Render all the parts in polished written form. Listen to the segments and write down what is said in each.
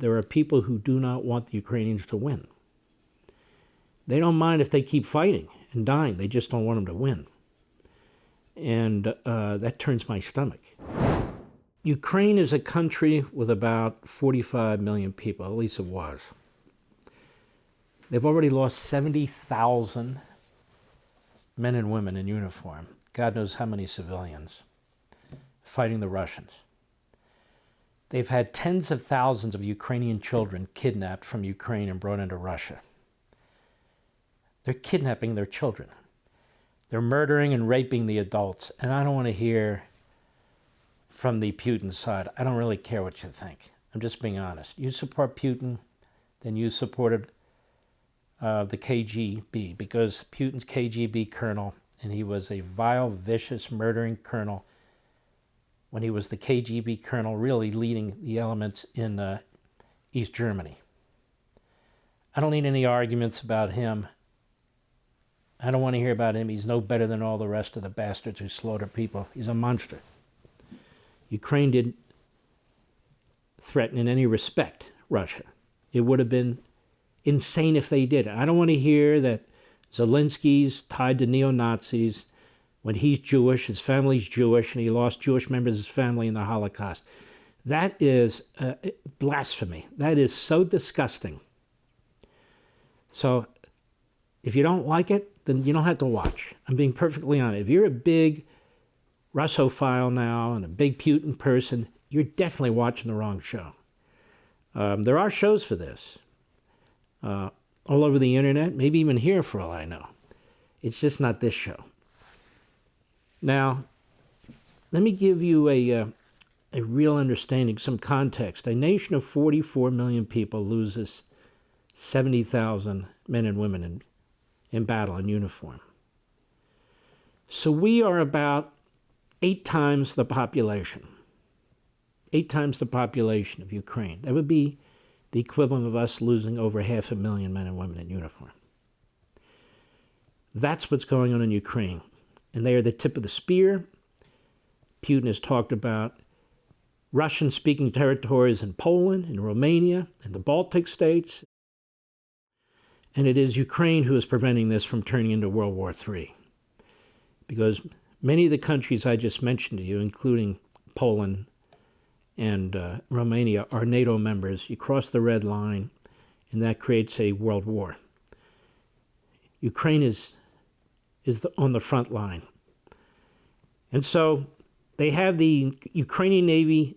there are people who do not want the Ukrainians to win. They don't mind if they keep fighting and dying. They just don't want them to win. And that turns my stomach. Ukraine is a country with about 45 million people, at least it was. They've already lost 70,000 men and women in uniform. God knows how many civilians fighting the Russians. They've had tens of thousands of Ukrainian children kidnapped from Ukraine and brought into Russia. They're kidnapping their children. They're murdering and raping the adults. And I don't want to hear from the Putin side. I don't really care what you think. I'm just being honest. You support Putin, then you supported the KGB, because Putin's KGB colonel, and he was a vile, vicious, murdering colonel when he was the KGB colonel, really leading the elements in East Germany. I don't need any arguments about him. I don't want to hear about him. He's no better than all the rest of the bastards who slaughter people. He's a monster. Ukraine didn't threaten in any respect Russia. It would have been insane if they did. I don't want to hear that Zelensky's tied to neo-Nazis when he's Jewish, his family's Jewish, and he lost Jewish members of his family in the Holocaust. That is blasphemy. That is so disgusting. So if you don't like it, then you don't have to watch. I'm being perfectly honest. If you're a big Russophile now and a big Putin person, you're definitely watching the wrong show. There are shows for this all over the internet, maybe even here for all I know. It's just not this show. Now, let me give you a real understanding, some context. A nation of 44 million people loses 70,000 men and women in battle in uniform. So we are about 8 times the population. 8 times the population of Ukraine. That would be the equivalent of us losing over 500,000 men and women in uniform. That's what's going on in Ukraine. And they are the tip of the spear. Putin has talked about Russian-speaking territories in Poland, in Romania, and the Baltic states. And it is Ukraine who is preventing this from turning into World War III. Because many of the countries I just mentioned to you, including Poland and Romania, are NATO members. You cross the red line, and that creates a world war. Ukraine is on the front line. And so they have the Ukrainian Navy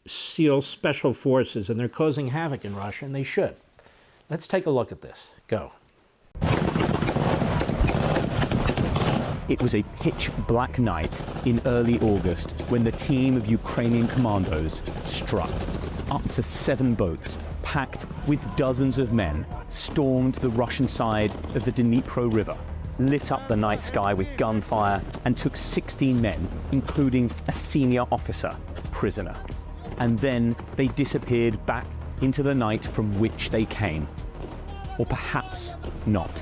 SEAL Special Forces, and they're causing havoc in Russia, and they should. Let's take a look at this. Go. It was a pitch-black night in early August when the team of Ukrainian commandos struck. Up to 7 boats, packed with dozens of men, stormed the Russian side of the Dnipro River, lit up the night sky with gunfire, and took 16 men, including a senior officer, prisoner. And then they disappeared back into the night from which they came. Or perhaps not.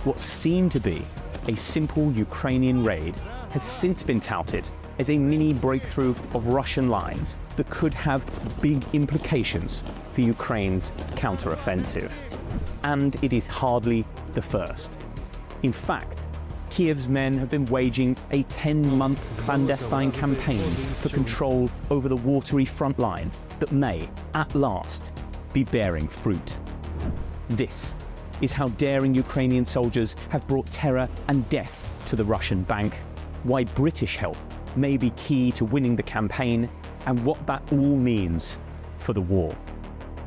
What seemed to be a simple Ukrainian raid has since been touted as a mini breakthrough of Russian lines that could have big implications for Ukraine's counteroffensive. And it is hardly the first. In fact, Kiev's men have been waging a 10-month clandestine campaign for control over the watery front line that may, at last, be bearing fruit. This is how daring Ukrainian soldiers have brought terror and death to the Russian bank, why British help may be key to winning the campaign, and what that all means for the war.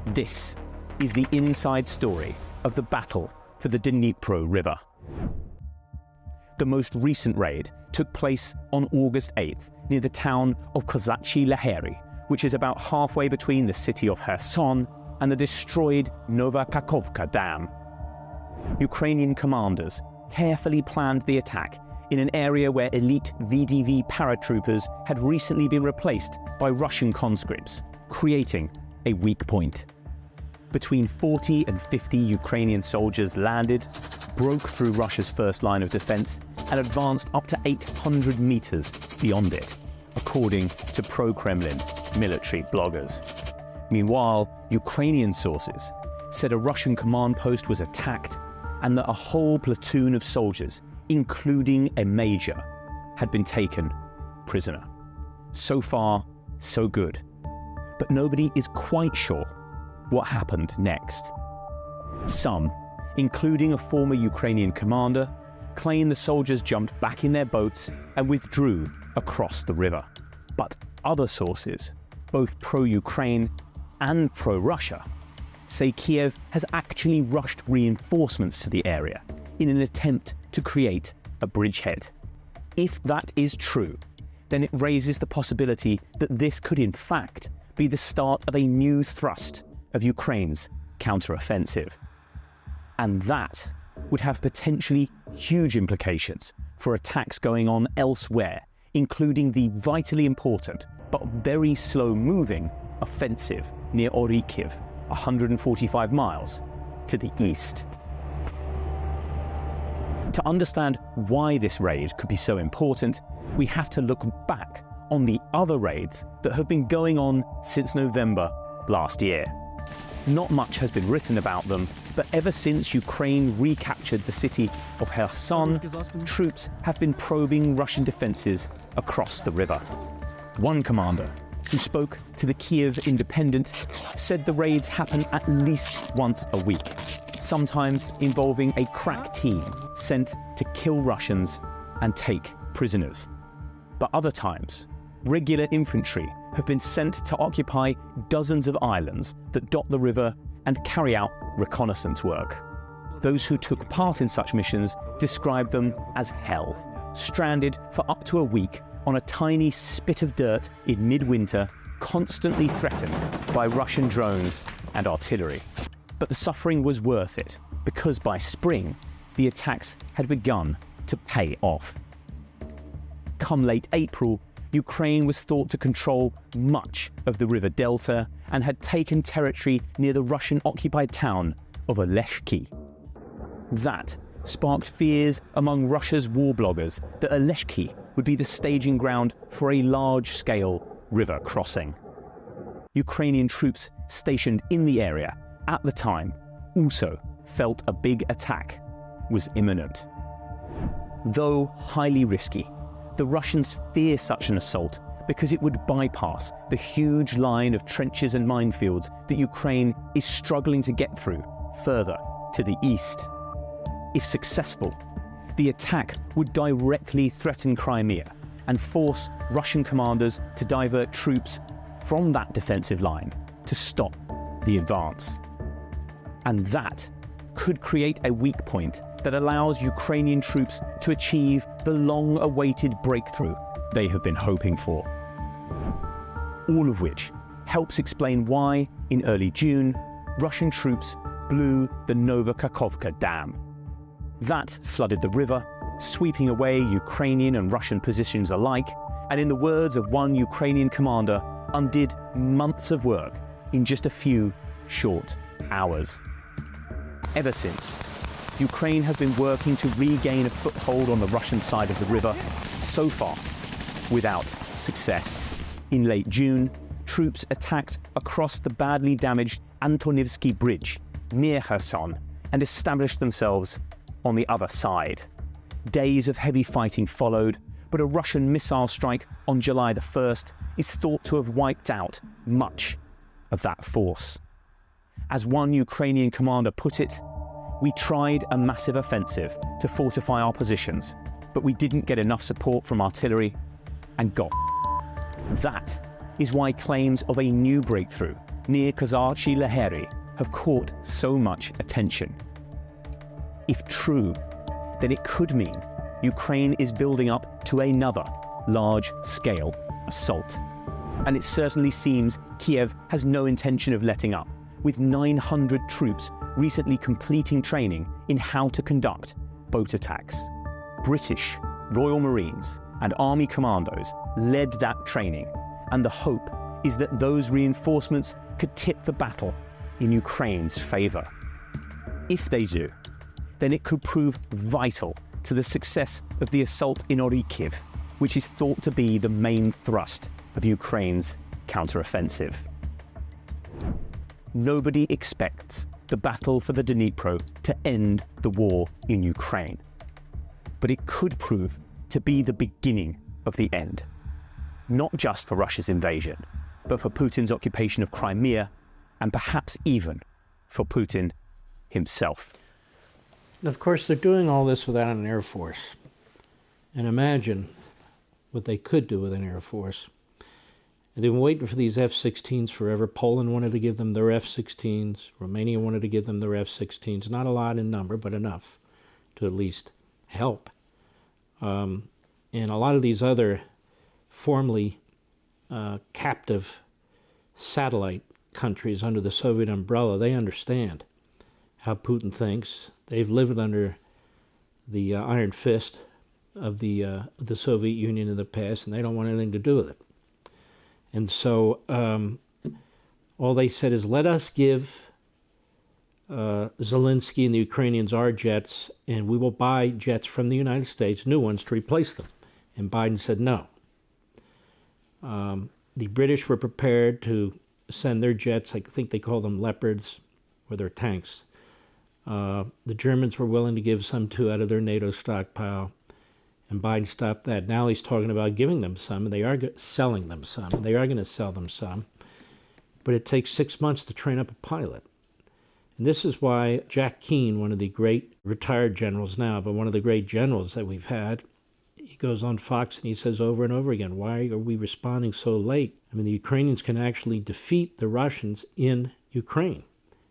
This is the inside story of the battle for the Dnipro River. The most recent raid took place on August 8th near the town of Kozachyi Laheri, which is about halfway between the city of Kherson and the destroyed Nova Kakhovka Dam. Ukrainian commanders carefully planned the attack in an area where elite VDV paratroopers had recently been replaced by Russian conscripts, creating a weak point. Between 40 and 50 Ukrainian soldiers landed, broke through Russia's first line of defense, and advanced up to 800 meters beyond it, according to pro-Kremlin military bloggers. Meanwhile, Ukrainian sources said a Russian command post was attacked and that a whole platoon of soldiers, including a major, had been taken prisoner. So far, so good. But nobody is quite sure what happened next. Some, including a former Ukrainian commander, claim the soldiers jumped back in their boats and withdrew across the river. But other sources, both pro-Ukraine and pro-Russia, say Kiev has actually rushed reinforcements to the area in an attempt to create a bridgehead. If that is true, then it raises the possibility that this could in fact be the start of a new thrust of Ukraine's counteroffensive. And that would have potentially huge implications for attacks going on elsewhere, including the vitally important but very slow-moving offensive near Orikhiv, 145 miles to the east. To understand why this raid could be so important, we have to look back on the other raids that have been going on since November last year. Not much has been written about them, but ever since Ukraine recaptured the city of Kherson, troops have been probing Russian defenses across the river. One commander, who spoke to the Kiev Independent, said the raids happen at least once a week, sometimes involving a crack team sent to kill Russians and take prisoners. But other times, regular infantry have been sent to occupy dozens of islands that dot the river and carry out reconnaissance work. Those who took part in such missions described them as hell, stranded for up to a week on a tiny spit of dirt in midwinter, constantly threatened by Russian drones and artillery. But the suffering was worth it, because by spring, the attacks had begun to pay off. Come late April, Ukraine was thought to control much of the river delta and had taken territory near the Russian-occupied town of Zelenskyy. That sparked fears among Russia's war bloggers that Zelenskyy would be the staging ground for a large-scale river crossing. Ukrainian troops stationed in the area at the time also felt a big attack was imminent. Though highly risky, the Russians fear such an assault because it would bypass the huge line of trenches and minefields that Ukraine is struggling to get through further to the east. If successful, the attack would directly threaten Crimea and force Russian commanders to divert troops from that defensive line to stop the advance. And that could create a weak point that allows Ukrainian troops to achieve the long-awaited breakthrough they have been hoping for. All of which helps explain why, in early June, Russian troops blew the Novokakhovka Dam. That flooded the river, sweeping away Ukrainian and Russian positions alike, and in the words of one Ukrainian commander, undid months of work in just a few short hours. Ever since, Ukraine has been working to regain a foothold on the Russian side of the river, so far without success. In late June, troops attacked across the badly damaged Antonivsky Bridge near Kherson and established themselves on the other side. Days of heavy fighting followed, but a Russian missile strike on July the 1st is thought to have wiped out much of that force. As one Ukrainian commander put it, "We tried a massive offensive to fortify our positions, but we didn't get enough support from artillery and got." That is why claims of a new breakthrough near Kozarchi Laheri have caught so much attention. If true, then it could mean Ukraine is building up to another large-scale assault. And it certainly seems Kiev has no intention of letting up, with 900 troops recently completing training in how to conduct boat attacks. British Royal Marines and Army commandos led that training, and the hope is that those reinforcements could tip the battle in Ukraine's favor. If they do, then it could prove vital to the success of the assault in Orikhiv, which is thought to be the main thrust of Ukraine's counteroffensive. nobody expects the battle for the Dnipro to end the war in Ukraine. But it could prove to be the beginning of the end. Not just for Russia's invasion, but for Putin's occupation of Crimea, and perhaps even for Putin himself. And of course, they're doing all this without an air force. And imagine what they could do with an air force. They've been waiting for these F-16s forever. Poland wanted to give them their F-16s. Romania wanted to give them their F-16s. Not a lot in number, but enough to at least help. And a lot of these other formerly captive satellite countries under the Soviet umbrella, they understand how Putin thinks. They've lived under the iron fist of the Soviet Union in the past, and they don't want anything to do with it. And so all they said is, let us give Zelensky and the Ukrainians our jets, and we will buy jets from the United States, new ones, to replace them. And Biden said no. The British were prepared to send their jets, I think they call them Leopards, or their tanks. The Germans were willing to give some too out of their NATO stockpile, and Biden stopped that. Now he's talking about giving them some, and they are selling them some. They are going to sell them some, but it takes 6 months to train up a pilot. And this is why Jack Keane, one of the great retired generals now, but one of the great generals that we've had, he goes on Fox and he says over and over again, why are we responding so late? I mean, the Ukrainians can actually defeat the Russians in Ukraine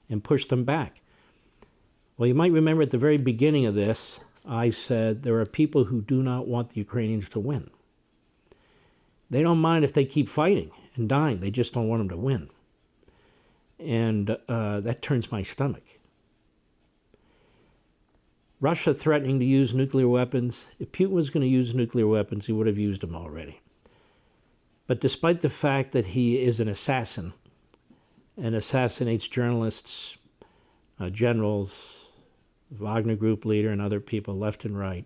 and push them back. Well, you might remember at the very beginning of this, I said there are people who do not want the Ukrainians to win. They don't mind if they keep fighting and dying. They just don't want them to win. And that turns my stomach. Russia threatening to use nuclear weapons. If Putin was going to use nuclear weapons, he would have used them already. But despite the fact that he is an assassin and assassinates journalists, generals, Wagner Group leader, and other people left and right,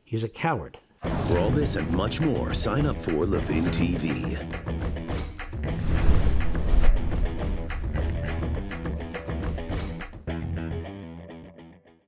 he's a coward. For all this and much more, sign up for Levin TV.